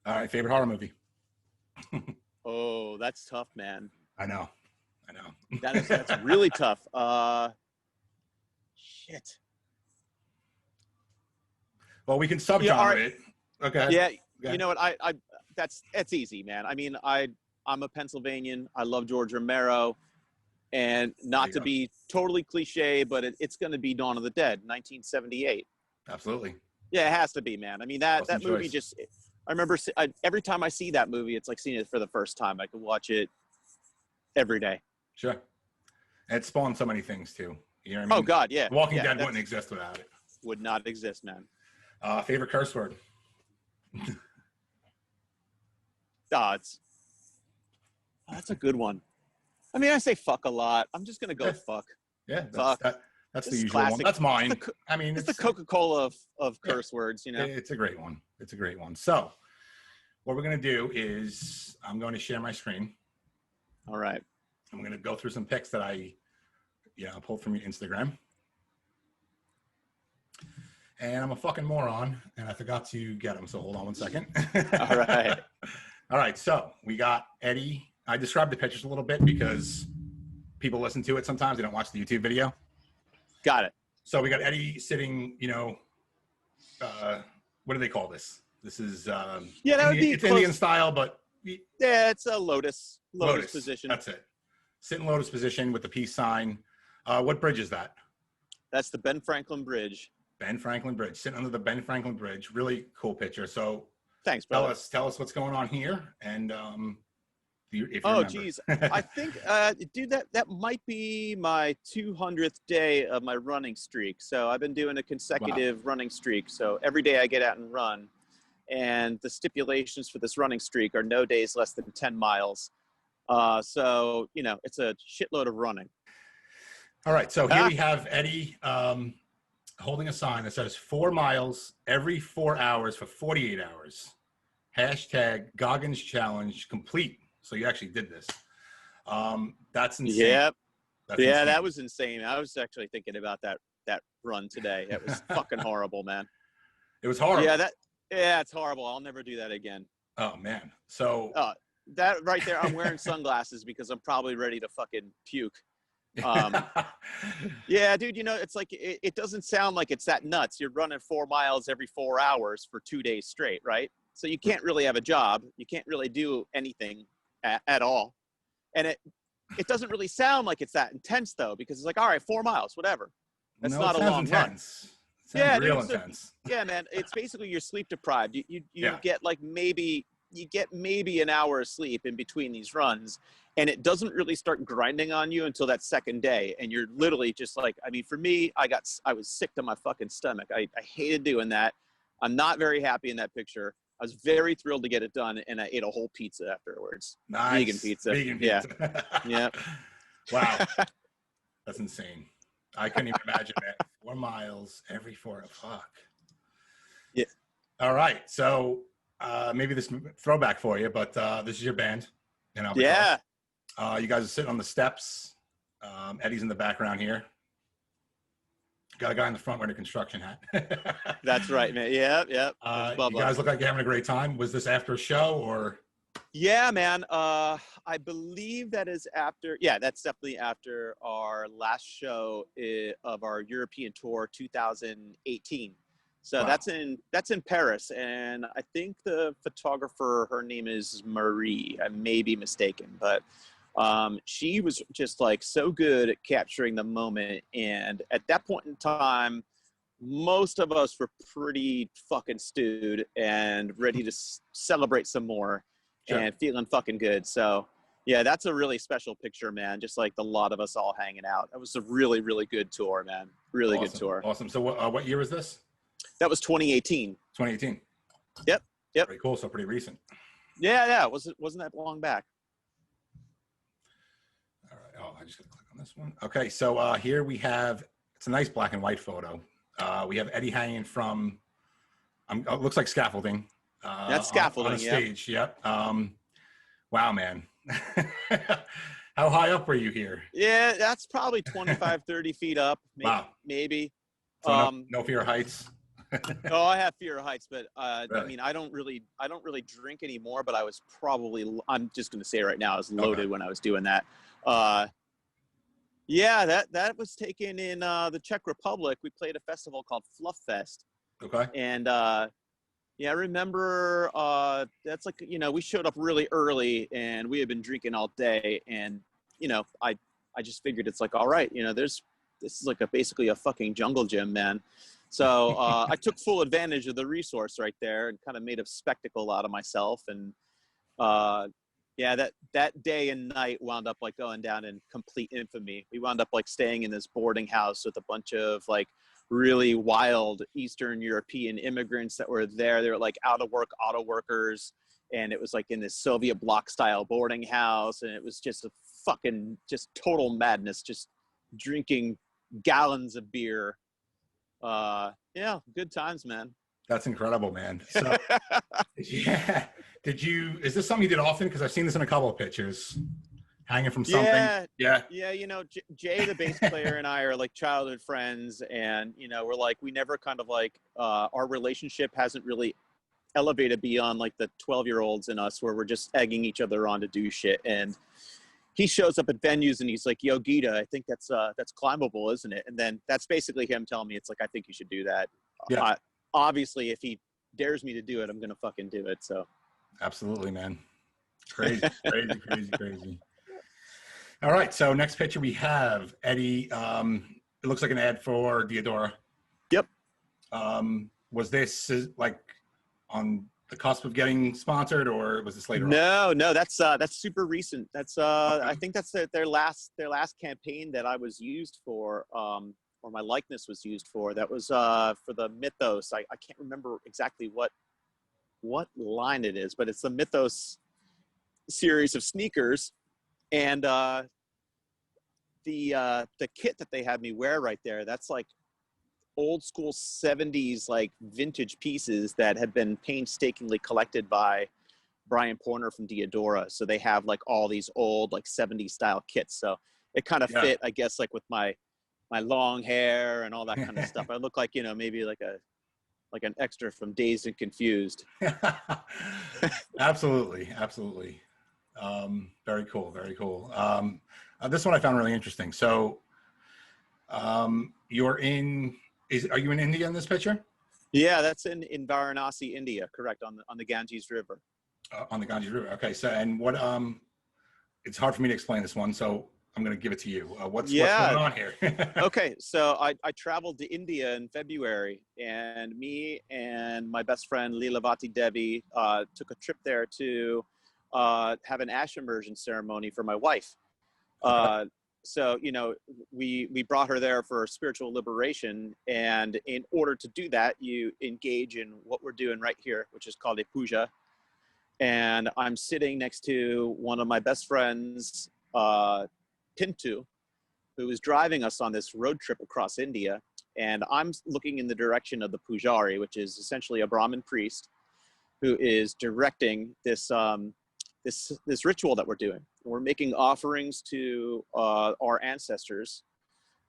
All right, favorite horror movie. Oh, that's tough, man. I know. That's really tough. Shit. Well, we can subgenre it. Okay. Yeah. Okay. You know what? That's easy, man. I mean, I'm a Pennsylvanian. I love George Romero, and not to be totally cliche, but it's going to be Dawn of the Dead, 1978. Absolutely. Yeah, it has to be, man. I mean, that movie choice. I remember every time I see that movie, it's like seeing it for the first time. I could watch it every day. Sure. And it spawned so many things too. You know what I mean? Oh God, yeah. Walking Dead wouldn't exist without it. Would not exist, man. Favorite curse word? That's a good one. I mean, I say fuck a lot. I'm just gonna go fuck. Yeah, fuck. That's the This is usual one. classic. That's mine. It's the Coca-Cola of curse words, It's a great one. So what we're going to do is I'm going to share my screen. All right. I'm going to go through some pics that I pulled from your Instagram. And I'm a fucking moron, and I forgot to get them, so hold on one second. All right. All right, so we got Eddie. I described the pictures a little bit because people listen to it sometimes. They don't watch the YouTube video. Got it. So we got Eddie sitting, what do they call this? This is that would be it's Indian style, but yeah, it's a lotus position. That's it. Sit in lotus position with the peace sign. What bridge is that? That's the Ben Franklin Bridge. Ben Franklin Bridge. Sitting under the Ben Franklin Bridge. Really cool picture. So thanks, brother. Tell us what's going on here, and if you oh, remember. geez. I think, dude, that might be my 200th day of my running streak. So I've been doing a consecutive running streak. So every day I get out and run. And the stipulations for this running streak are no days less than 10 miles. So, it's a shitload of running. All right. So here we have Eddie holding a sign that says 4 miles every 4 hours for 48 hours. Hashtag Goggins challenge complete. So you actually did this. That's insane. Yep. That's insane. That was insane. I was actually thinking about that run today. It was fucking horrible, man. It was horrible. Yeah, it's horrible. I'll never do that again. Oh man. So that right there, I'm wearing sunglasses because I'm probably ready to fucking puke. Yeah, dude, it's like it doesn't sound like it's that nuts. You're running 4 miles every 4 hours for 2 days straight, right? So you can't really have a job. You can't really do anything at all. And it doesn't really sound like it's that intense though, because it's like, all right, 4 miles, whatever. That's not a long intense. run. Yeah, real dude, intense. Yeah, man. It's basically you're sleep deprived. You get like maybe an hour of sleep in between these runs, and it doesn't really start grinding on you until that second day. And you're literally just like, I mean, for me, I was sick to my fucking stomach. I hated doing that. I'm not very happy in that picture. I was very thrilled to get it done, and I ate a whole pizza afterwards. Nice. Vegan pizza. Yeah. Yeah. Wow. That's insane. I couldn't even imagine that. 4 miles every 4. Fuck. Yeah. All right. So maybe this throwback for you, but this is your band. in Albatross. Yeah. You guys are sitting on the steps. Eddie's in the background here. Got a guy in the front wearing a construction hat. That's right, man. Yep. You guys look like you're having a great time. Was this after a show or? Yeah, man. I believe that is after. Yeah, that's definitely after our last show of our European tour, 2018. So Wow. that's in Paris, and I think the photographer, her name is Marie. I may be mistaken, but she was just like so good at capturing the moment. And at that point in time, most of us were pretty fucking stewed and ready to celebrate some more. Sure. And feeling fucking good. So yeah, that's a really special picture, man. Just like the lot of us all hanging out. It was a really, really good tour, man. Really Awesome. Good tour. Awesome. So what year was this? That was 2018. 2018. Yep. Pretty cool. So pretty recent. Yeah. Wasn't that long back. All right. Oh, I just gotta click on this one. Okay. So here we have, it's a nice black and white photo. We have Eddie hanging from, it looks like scaffolding. That's scaffolding, on a stage. Yep. Wow, man. How high up were you here? Yeah, that's probably 25, 30 feet up. Maybe, wow. Maybe. So no fear of heights. No, I have fear of heights, but really? I mean, I don't really drink anymore. But I was probably, I'm just going to say right now, I was loaded when I was doing that. Yeah, that was taken in the Czech Republic. We played a festival called Fluff Fest. Okay. And yeah, I remember that's like, you know, we showed up really early and we had been drinking all day. And, you know, I just figured it's like, all right, you know, this is like basically a fucking jungle gym, man. So I took full advantage of the resource right there and kind of made a spectacle out of myself. And yeah, that day and night wound up like going down in complete infamy. We wound up like staying in this boarding house with a bunch of like really wild Eastern European immigrants that were there. They were like out of work auto workers. And it was like in this Soviet bloc style boarding house. And it was just a fucking, just total madness, just drinking gallons of beer. Yeah, good times, man. That's incredible, man. So yeah. Is this something you did often? Because I've seen this in a couple of pictures. Hanging from something. Yeah. You know, Jay, the bass player, and I are like childhood friends, and you know, we're like, we never kind of like our relationship hasn't really elevated beyond like the 12-year-olds in us, where we're just egging each other on to do shit. And he shows up at venues and he's like, "Yo, Gieda, I think that's climbable, isn't it?" And then that's basically him telling me, it's like, I think you should do that. Yeah. Obviously, if he dares me to do it, I'm gonna fucking do it. So. Absolutely, man. Crazy. All right, so next picture we have Eddie. It looks like an ad for Theodora. Yep. Was this like on the cusp of getting sponsored, or was this later on? No, that's super recent. That's okay. I think that's their last campaign that I was used for, or my likeness was used for. That was for the Mythos. I can't remember exactly what line it is, but it's the Mythos series of sneakers. And the kit that they had me wear right there, that's like old school 70s like vintage pieces that had been painstakingly collected by Brian Porner from Theodora. So they have like all these old like 70s style kits. So it kind of fit, I guess, like with my long hair and all that kind of stuff. I look like, you know, maybe like an extra from Dazed and Confused. Absolutely. Very cool. This one I found really interesting. So are you in India in this picture? Yeah, that's in Varanasi, India, correct, on the Ganges River. On the Ganges River. Okay. So, and what, it's hard for me to explain this one, so I'm going to give it to you. What's going on here? Okay. So I traveled to India in February, and me and my best friend Leelavati Devi took a trip there to have an ash immersion ceremony for my wife. Okay. So, you know, we brought her there for spiritual liberation. And in order to do that, you engage in what we're doing right here, which is called a puja. And I'm sitting next to one of my best friends, Pintu, who is driving us on this road trip across India. And I'm looking in the direction of the pujari, which is essentially a Brahmin priest who is directing this this ritual that we're doing. We're making offerings to our ancestors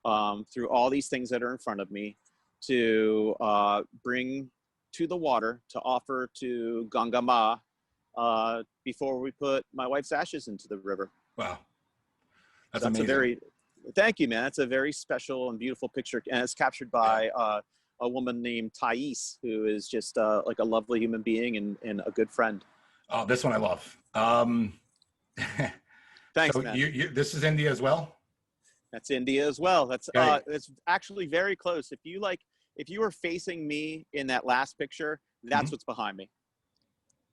through all these things that are in front of me to bring to the water to offer to Ganga before we put my wife's ashes into the river. Wow. That's so amazing. Thank you, man. That's a very special and beautiful picture. And it's captured by a woman named Thais, who is just like a lovely human being and a good friend. Oh, this one I love. Thanks, so man. This is India as well? That's India as well. That's okay. It's actually very close. If you were facing me in that last picture, that's what's behind me.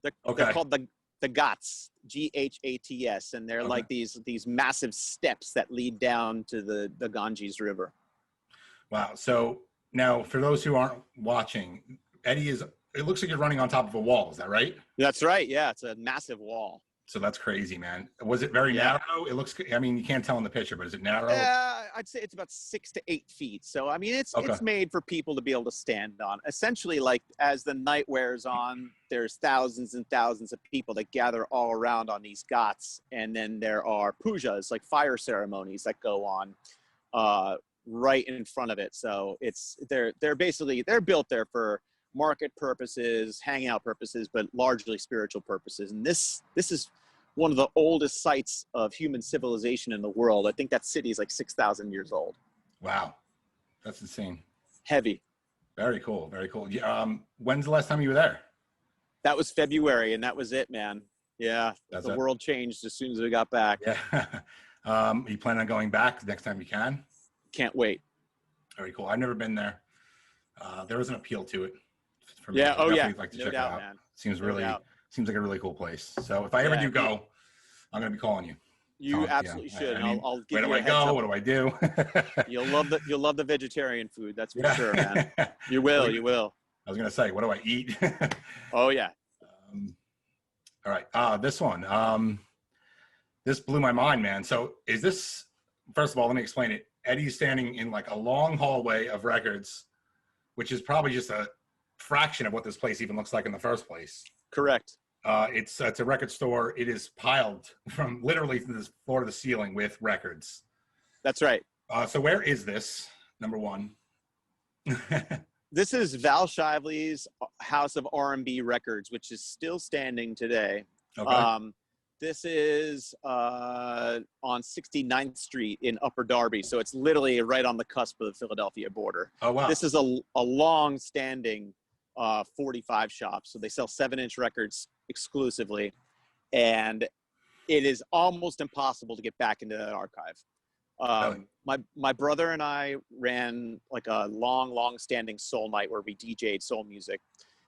They're called the Ghats, Ghats, and they're like these massive steps that lead down to the Ganges River. Wow. So now, for those who aren't watching, Eddie it looks like you're running on top of a wall. Is that right? That's right. Yeah, it's a massive wall. So that's crazy, man. Was it very narrow? It looks, I mean, you can't tell in the picture, but is it narrow? I'd say it's about 6 to 8 feet. So, I mean, it's made for people to be able to stand on. Essentially, like, as the night wears on, there's thousands and thousands of people that gather all around on these ghats. And then there are pujas, like fire ceremonies that go on right in front of it. So they're built there for market purposes, hangout purposes, but largely spiritual purposes. And this is one of the oldest sites of human civilization in the world. I think that city is like 6,000 years old. Wow. That's insane. Heavy. Very cool. Very cool. When's the last time you were there? That was February, and that was it, man. Yeah. The world changed as soon as we got back. Yeah. You plan on going back next time you can? Can't wait. Very cool. I've never been there. There was an appeal to it. For me. Yeah. Like to check it out. Man. Seems like a really cool place. So if I ever do go, I'm going to be calling you. You absolutely should. I mean, I'll give you where do I go? What do I do? You'll love the vegetarian food. That's for sure, man. You will. I was going to say, what do I eat? Oh yeah. All right. This one, this blew my mind, man. So is this, first of all, let me explain it. Eddie's standing in like a long hallway of records, which is probably just a fraction of what this place even looks like in the first place. Correct. It's a record store. It is piled from literally from the floor to the ceiling with records. That's right. So where is this? Number one. This is Val Shively's House of R&B Records, which is still standing today. Okay. This is on 69th Street in Upper Darby. So it's literally right on the cusp of the Philadelphia border. Oh, wow. This is a long-standing 45 shop. So they sell 7-inch records exclusively. And it is almost impossible to get back into that archive. My brother and I ran like a long-standing soul night where we DJ'd soul music.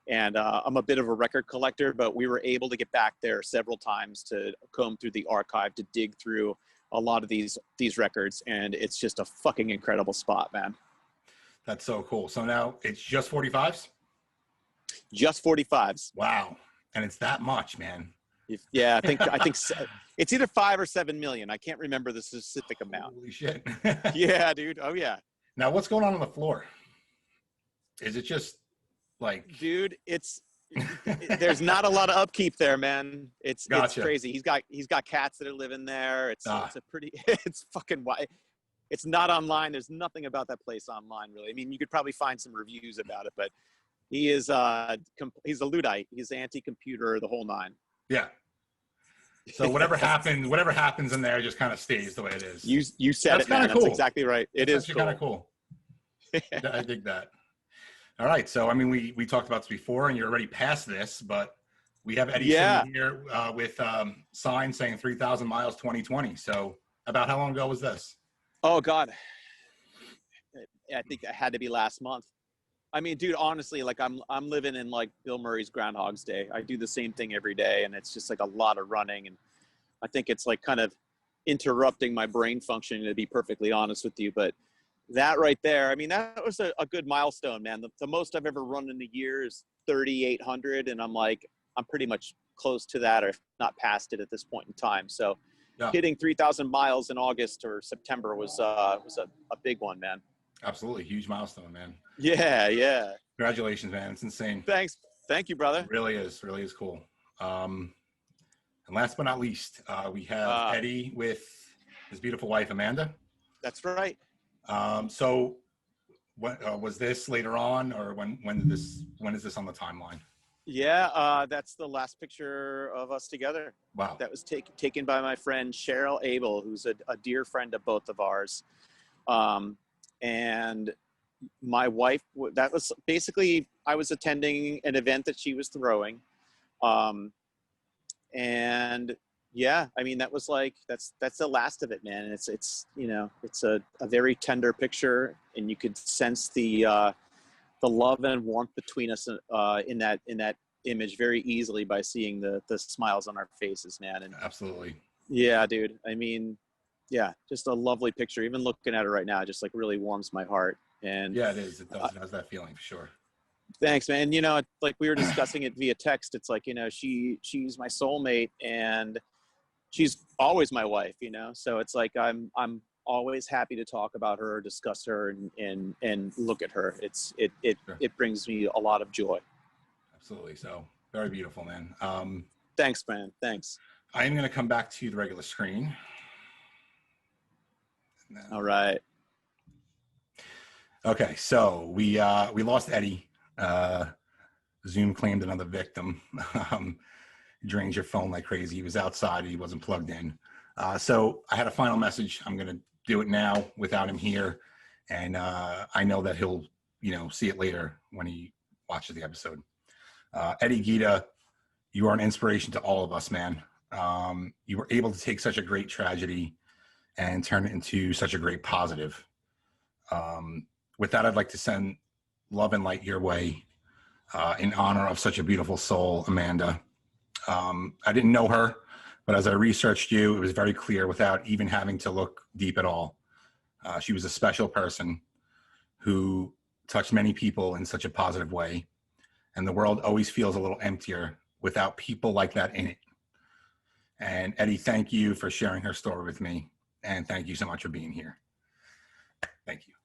And I'm a bit of a record collector, but we were able to get back there several times to comb through the archive, to dig through a lot of these records. And it's just a fucking incredible spot, man. That's so cool. So now it's just 45s? Just 45s. Wow. And it's that much, man. Yeah, I think it's either 5 or 7 million. I can't remember the specific amount. Holy shit. Yeah, dude. Oh yeah. Now what's going on the floor? Is it just like, dude, there's not a lot of upkeep there, man. It's crazy. He's got cats that are living there. It's a pretty, it's fucking wild. It's not online. There's nothing about that place online, really. I mean, you could probably find some reviews about it, but he is he's a Luddite. He's anti-computer, the whole nine. Yeah. So whatever happens in there just kind of stays the way it is. You said it, man. That's cool. Exactly right. It's kind of cool. I dig that. All right. So, I mean, we talked about this before, and you're already past this, but we have Eddie sitting here with signs saying 3,000 miles 2020. So about how long ago was this? Oh, God. I think it had to be last month. I mean, dude, honestly, like I'm living in like Bill Murray's Groundhog's Day. I do the same thing every day, and it's just like a lot of running. And I think it's like kind of interrupting my brain functioning, to be perfectly honest with you. But that right there, I mean, that was a good milestone, man. The most I've ever run in a year is 3,800. And I'm pretty much close to that, or if not past it at this point in time. So hitting 3,000 miles in August or September was a big one, man. Absolutely. Huge milestone, man. Yeah. Congratulations, man. It's insane. Thanks. Thank you, brother. It really is cool. How And last but not least, we have Eddie with his beautiful wife, Amanda. That's right. So what was this later on, or when is this on the timeline? Yeah, that's the last picture of us together. Wow. That was taken by my friend Cheryl Abel, who's a dear friend of both of ours. And my wife, that was basically, I was attending an event that she was throwing. And yeah, I mean, that was like, that's the last of it, man. And it's, you know, it's a very tender picture, and you could sense the love and warmth between us in that image very easily by seeing the smiles on our faces, man. And absolutely. Yeah, dude. I mean, yeah, just a lovely picture. Even looking at it right now, just like really warms my heart. And yeah, it is. It does. It has that feeling for sure. Thanks, man. You know, like we were discussing it via text. It's like, you know, she's my soulmate, and she's always my wife, you know? So it's like, I'm always happy to talk about her, discuss her, and look at her. Sure. It brings me a lot of joy. Absolutely. So very beautiful, man. Thanks, man. Thanks. I am going to come back to the regular screen. All right. Okay. So we lost Eddie. Zoom claimed another victim. Drains your phone like crazy. He was outside. He wasn't plugged in. So I had a final message. I'm going to do it now without him here. And I know that he'll, you know, see it later when he watches the episode. Eddie Gieda, you are an inspiration to all of us, man. You were able to take such a great tragedy and turn it into such a great positive. With that, I'd like to send love and light your way in honor of such a beautiful soul, Amanda. I didn't know her, but as I researched you, it was very clear without even having to look deep at all. She was a special person who touched many people in such a positive way. And the world always feels a little emptier without people like that in it. And Eddie, thank you for sharing her story with me. And thank you so much for being here. Thank you.